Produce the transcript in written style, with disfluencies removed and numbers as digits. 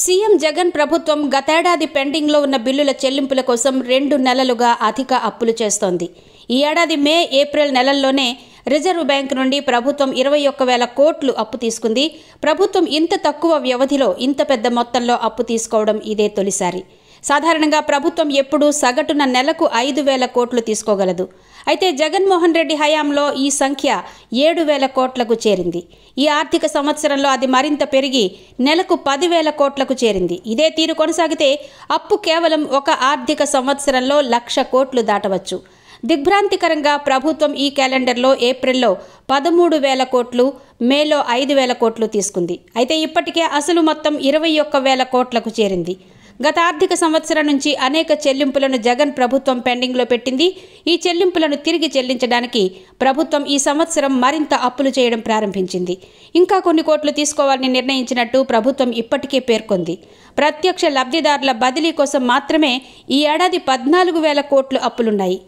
CM Jagan ప్రభుత్వం గతేడాది పెండింగ్లో ఉన్న బిల్లుల చెల్లింపుల కోసం 2 నెలలుగా అధిక అప్పులు చేస్తోంది. ఈ ఏడాది మే, ఏప్రిల్ నెలల్లోనే రిజర్వ్ బ్యాంక్ నుండి ప్రభుత్వం 21,000 కోట్లు అప్పు తీసుకుంది. ప్రభుత్వం ఇంత తక్కువ వ్యవధిలో ఇంత పెద్ద మొత్తంలో అప్పు తీసుకోవడం ఇదే తొలిసారి. సాధారణంగా ప్రభుత్వం ఎప్పుడూ సగటున నెలకు 5,000 కోట్లు తీసుకోగలదు. అయితే జగన్మోహన్ రెడ్డి హయాంలో ఈ సంఖ్య 7,000 కోట్లకు చేరింది. ఈ ఆర్థిక సంవత్సరంలో అది మరింత పెరిగి నెలకు 10,000 కోట్లకు చేరింది. ఇదే తీరు కొనసాగితే అప్పు కేవలం ఒక ఆర్థిక సంవత్సరంలో 1,00,000 కోట్లు దాటవచ్చు. దిగ్భ్రాంతికరంగా ప్రభుత్వం ఈ క్యాలెండర్లో ఏప్రిల్లో 13,000 కోట్లు, మేలో 5,000 కోట్లు తీసుకుంది. అయితే ఇప్పటికే అసలు మొత్తం 21,000 కోట్లకు చేరింది. గత ఆర్థిక సంవత్సరం నుంచి అనేక చెల్లింపులను జగన్ ప్రభుత్వం పెండింగ్లో పెట్టింది. ఈ చెల్లింపులను తిరిగి చెల్లించడానికి ప్రభుత్వం ఈ సంవత్సరం మరింత అప్పులు చేయడం ప్రారంభించింది. ఇంకా కొన్ని కోట్లు తీసుకోవాలని నిర్ణయించినట్టు ప్రభుత్వం ఇప్పటికే పేర్కొంది. ప్రత్యక్ష లబ్ధిదారుల బదిలీ కోసం మాత్రమే ఈ ఏడాది 14,000 కోట్లు అప్పులున్నాయి.